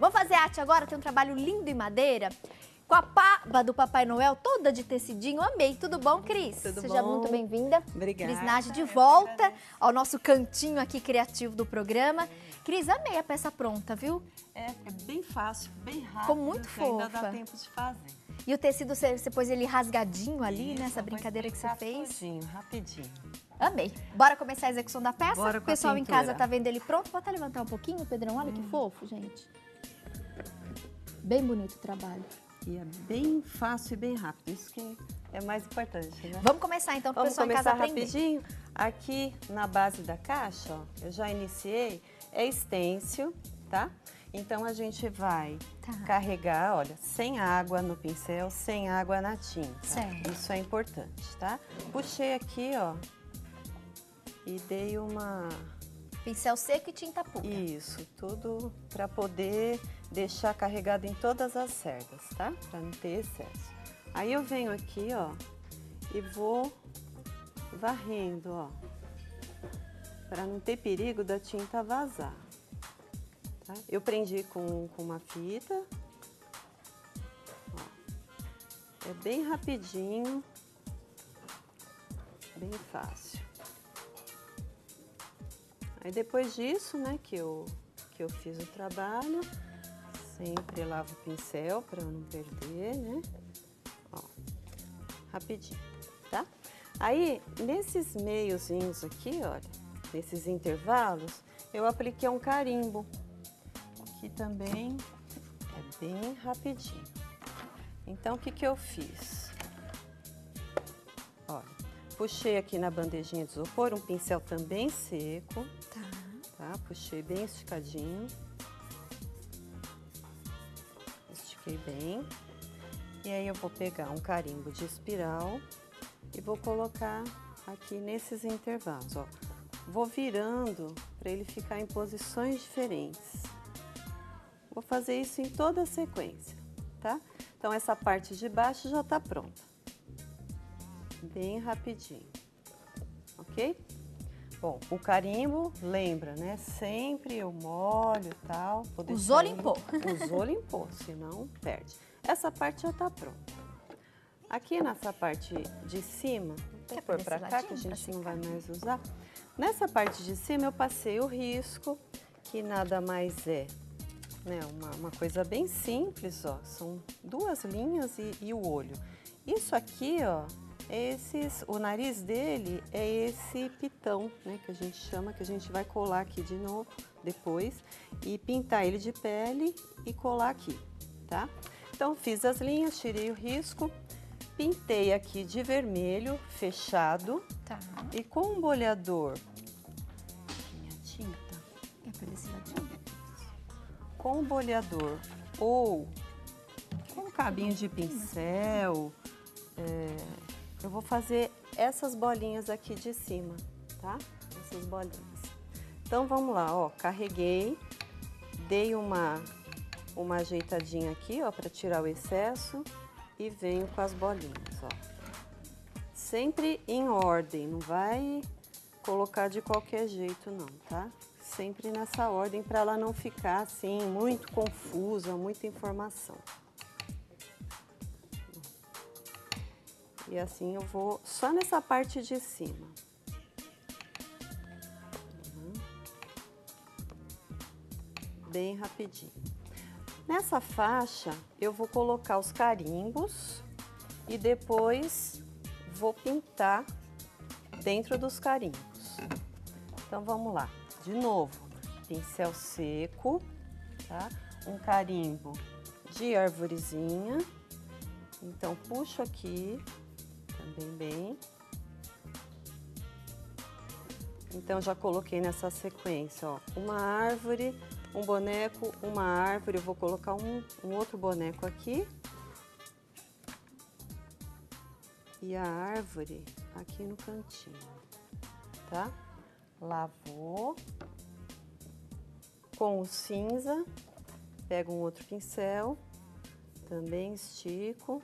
Vamos fazer arte agora? Tem um trabalho lindo em madeira, com a paba do Papai Noel toda de tecidinho. Amei. Tudo bom, Cris? Tudo Seja bom. muito bem-vinda. Obrigada. Cris Nage de volta ao nosso cantinho aqui criativo do programa. Cris, amei a peça pronta, viu? É bem fácil, bem rápido. Ficou muito ainda fofa. dá tempo de fazer. E o tecido, você pôs ele rasgadinho ali, Isso, nessa brincadeira que você fez? Rapidinho. Amei. Bora começar a execução da peça? Bora O com a pessoal em pintura. casa tá vendo ele pronto. Vou até levantar um pouquinho, Pedrão. Olha que fofo, gente. Bem bonito o trabalho. E é bem fácil e bem rápido. Isso que é mais importante, né? Vamos começar então, para o Vamos pessoal em casa começar aprender. rapidinho. Aqui na base da caixa, ó, eu já iniciei, é stencil, tá? Então a gente vai carregar, olha, sem água no pincel, sem água na tinta. Certo. Isso é importante, tá? Puxei aqui, ó, e dei uma... Pincel seco e tinta pura. Isso, tudo para poder deixar carregado em todas as cerdas, tá? Para não ter excesso. Aí eu venho aqui, ó, e vou varrendo, ó, para não ter perigo da tinta vazar. Tá? Eu prendi com uma fita. Ó. É bem rapidinho, bem fácil. Aí depois disso, né, que eu fiz o trabalho, sempre lavo o pincel para não perder, né? Ó, rapidinho, tá? Aí, nesses meiozinhos aqui, olha, nesses intervalos, eu apliquei um carimbo, que também é bem rapidinho. Então, o que eu fiz? Olha, puxei aqui na bandejinha de isopor um pincel também seco. Tá? Puxei bem esticadinho. Estiquei bem. E aí eu vou pegar um carimbo de espiral e vou colocar aqui nesses intervalos, ó. Vou virando para ele ficar em posições diferentes. Vou fazer isso em toda a sequência, tá? Então essa parte de baixo já tá pronta. Bem rapidinho, ok? Bom, o carimbo, lembra, né? Sempre eu molho e tal. Usou, limpou. Usou, limpou, senão perde. Essa parte já tá pronta. Aqui nessa parte de cima, vou pôr pra cá que a gente não vai mais usar. Nessa parte de cima eu passei o risco, que nada mais é, né? Uma coisa bem simples, ó. São duas linhas e o olho. Isso aqui, ó. O nariz dele é esse pitão, né, que a gente chama, que a gente vai colar aqui de novo depois e pintar ele de pele e colar aqui, tá? Então, fiz as linhas, tirei o risco, pintei aqui de vermelho, fechado, e com um bolhador, minha tinta, é para esse ladinho? com um bolhador ou com um cabinho de pincel, eu vou fazer essas bolinhas aqui de cima, tá? Essas bolinhas. Então, vamos lá, ó. Carreguei, dei uma ajeitadinha aqui, ó, para tirar o excesso e venho com as bolinhas, ó. Sempre em ordem, não vai colocar de qualquer jeito, não, tá? Sempre nessa ordem, para ela não ficar, assim, muito confusa, muita informação. E assim eu vou só nessa parte de cima. Bem rapidinho. Nessa faixa, eu vou colocar os carimbos e depois vou pintar dentro dos carimbos. Então, vamos lá. De novo, pincel seco, tá? Um carimbo de arvorezinha. Então, puxo aqui. Bem. Então, já coloquei nessa sequência, ó, uma árvore, um boneco, uma árvore. Eu vou colocar um outro boneco aqui. E a árvore aqui no cantinho, tá? Lavou. Com o cinza, pego um outro pincel, também estico.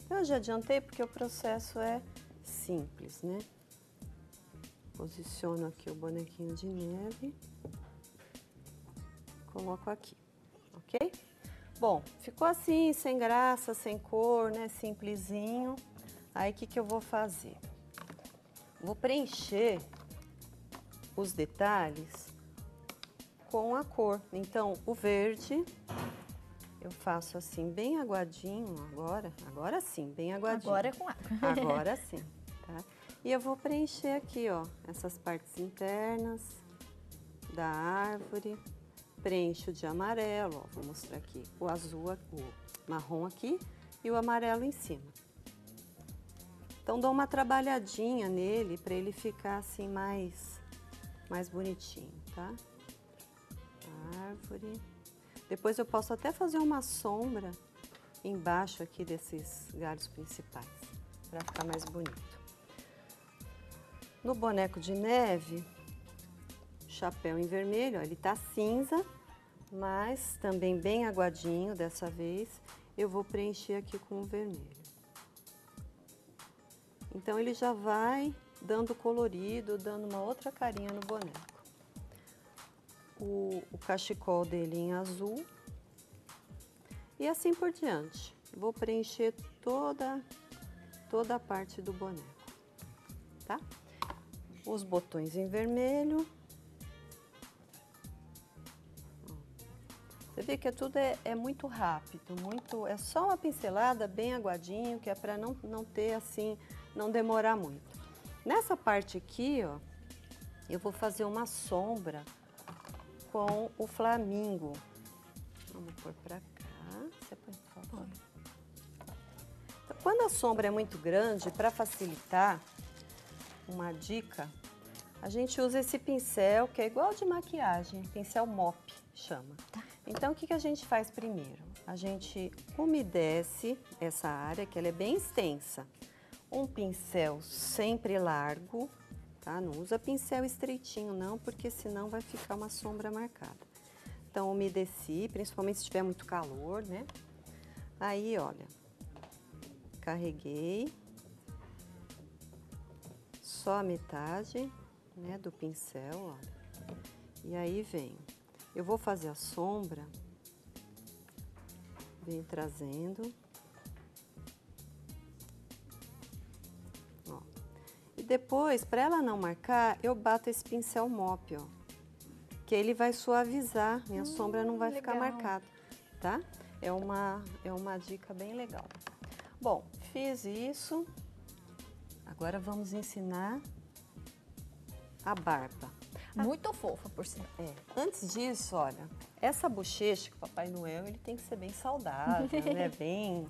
Eu já adiantei porque o processo é simples, né? Posiciono aqui o bonequinho de neve, coloco aqui. ok? Bom, ficou assim, sem graça, sem cor, né? Simplesinho. Aí, o que que eu vou fazer? Vou preencher os detalhes com a cor. Então, o verde, eu faço assim, bem aguadinho agora sim, bem aguadinho. Agora é com água. Agora sim, tá? E eu vou preencher aqui, ó, essas partes internas da árvore. Preencho de amarelo, ó, vou mostrar aqui, o azul, o marrom aqui e o amarelo em cima. Então, dou uma trabalhadinha nele para ele ficar assim mais bonitinho, tá? Árvore. Depois eu posso até fazer uma sombra embaixo aqui desses galhos principais, para ficar mais bonito. No boneco de neve, chapéu em vermelho, ó, ele tá cinza, mas também bem aguadinho dessa vez. Eu vou preencher aqui com o vermelho. Então, ele já vai dando colorido, dando uma outra carinha no boneco. O cachecol dele em azul. E assim por diante. Vou preencher toda a parte do boneco, tá? Os botões em vermelho. Você vê que tudo é muito rápido, é só uma pincelada bem aguadinho, que é para não ter assim, não demorar muito. Nessa parte aqui, ó, eu vou fazer uma sombra com o flamingo. Vamos pôr para cá. Você põe, por favor. Então, quando a sombra é muito grande, para facilitar, uma dica, a gente usa esse pincel que é igual de maquiagem, pincel mop, chama. Então, o que a gente faz primeiro? A gente umedece essa área, que ela é bem extensa. Um pincel sempre largo, tá? Não usa pincel estreitinho não, porque senão vai ficar uma sombra marcada. Então, umedeci, principalmente se tiver muito calor, né? Aí, olha, carreguei só a metade, né, do pincel, olha. E aí vem. Eu vou fazer a sombra, venho trazendo, ó. E depois, para ela não marcar, eu bato esse pincel mop, ó, que ele vai suavizar, minha sombra não vai ficar marcada, tá? É uma dica bem legal. Bom, fiz isso, agora vamos ensinar a barba. Muito fofa, por sinal. Antes disso, olha, essa bochecha que o Papai Noel, ele tem que ser bem saudável, né? Bem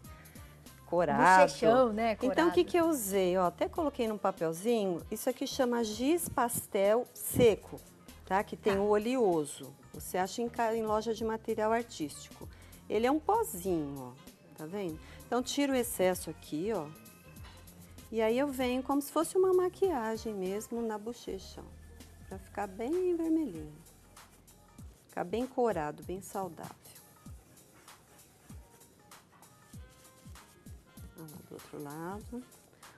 corado. Bochechão, né? Corado. Então, o que eu usei? Ó, até coloquei num papelzinho, isso aqui chama giz pastel seco, tá? Que tem o oleoso. Você acha em loja de material artístico. Ele é um pozinho, ó, tá vendo? Então, tiro o excesso aqui, ó. E aí eu venho como se fosse uma maquiagem mesmo na bochecha, ó. Pra ficar bem vermelhinho. Ficar bem corado, bem saudável. Do outro lado.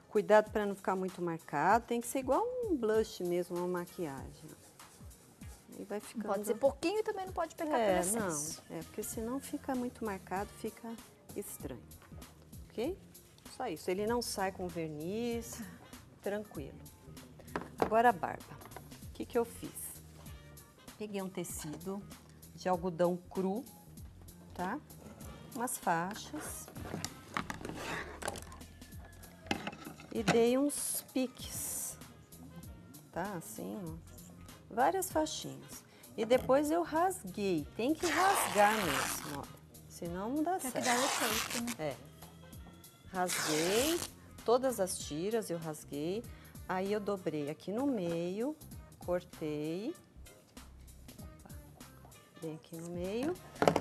Cuidado para não ficar muito marcado. Tem que ser igual um blush mesmo, uma maquiagem. Aí vai ficando... Não pode ser pouquinho e também não pode pecar pelo excesso. Não. Porque senão fica muito marcado, fica estranho. Ok? Só isso. Ele não sai com verniz. Tranquilo. Agora a barba. O que eu fiz? Peguei um tecido de algodão cru, tá? Umas faixas. E dei uns piques, tá? Assim, ó. Várias faixinhas. E depois eu rasguei. Tem que rasgar mesmo, ó. Senão não dá certo. Tem que dar efeito, né? Rasguei. Todas as tiras eu rasguei. Aí eu dobrei aqui no meio. Cortei, bem aqui no meio,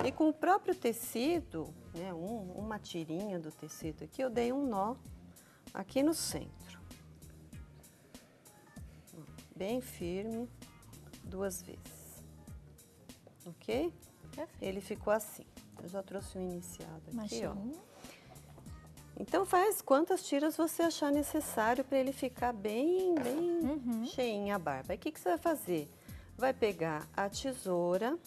e com o próprio tecido, né, uma tirinha do tecido aqui, eu dei um nó aqui no centro, bem firme, 2 vezes, ok? Ele ficou assim, eu já trouxe um iniciado aqui, ó. Então faz quantas tiras você achar necessário para ele ficar bem cheinha a barba. Aí o que você vai fazer? Vai pegar a tesoura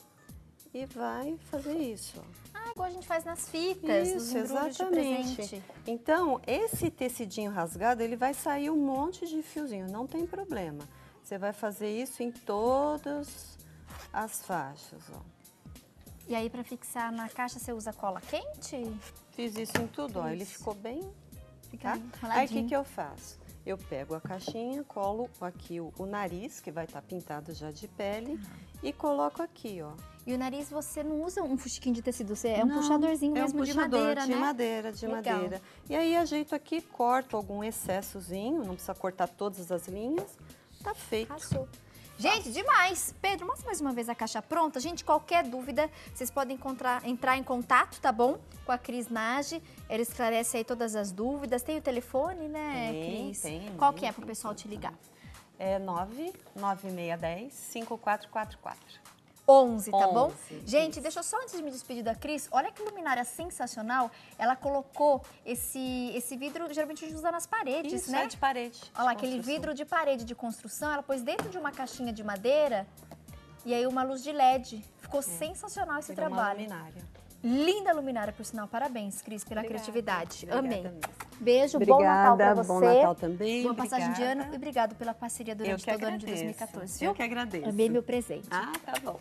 e vai fazer isso, ó. Ah, igual a gente faz nas fitas, nos Isso, embrulhos de exatamente. presente. Então, esse tecidinho rasgado, ele vai sair um monte de fiozinho, não tem problema. Você vai fazer isso em todas as faixas, ó. E aí, para fixar na caixa, você usa cola quente? Fiz isso em tudo, ó, ele Isso. ficou bem, Fica tá? Aí, o enroladinho. que eu faço? Eu pego a caixinha, colo aqui o nariz, que vai estar pintado já de pele, e coloco aqui, ó. E o nariz você não usa um fustiquinho de tecido, você é um Não, puxadorzinho é um mesmo puxador, de madeira, de né? madeira, de Legal. madeira. E aí ajeito aqui, corto algum excessozinho, não precisa cortar todas as linhas, tá feito. Passou. Gente, demais! Pedro, mostra mais uma vez a caixa pronta. Gente, qualquer dúvida, vocês podem entrar em contato, tá bom? Com a Cris Nage. Ela esclarece aí todas as dúvidas. Tem o telefone, né, Cris? Tem. Qual que é para o pessoal te ligar? É 99610-5444. 11, tá bom? 11, Gente, isso. deixa eu só antes de me despedir da Cris, olha que luminária sensacional. Ela colocou esse vidro, geralmente a gente usa nas paredes, Isso, né? é de parede. Olha lá, de aquele construção. vidro de parede de construção, ela pôs dentro de uma caixinha de madeira e aí uma luz de LED. Ficou sensacional esse Virou uma trabalho. luminária. Linda luminária, por sinal. Parabéns, Cris, pela Obrigada, criatividade. obrigada Amei. mesmo. Beijo, bom Natal pra você. bom Natal também. Boa passagem de obrigada. ano e obrigado pela parceria durante todo o ano de agradeço. 2014, viu? Eu que agradeço. Amei meu presente. Ah, tá bom.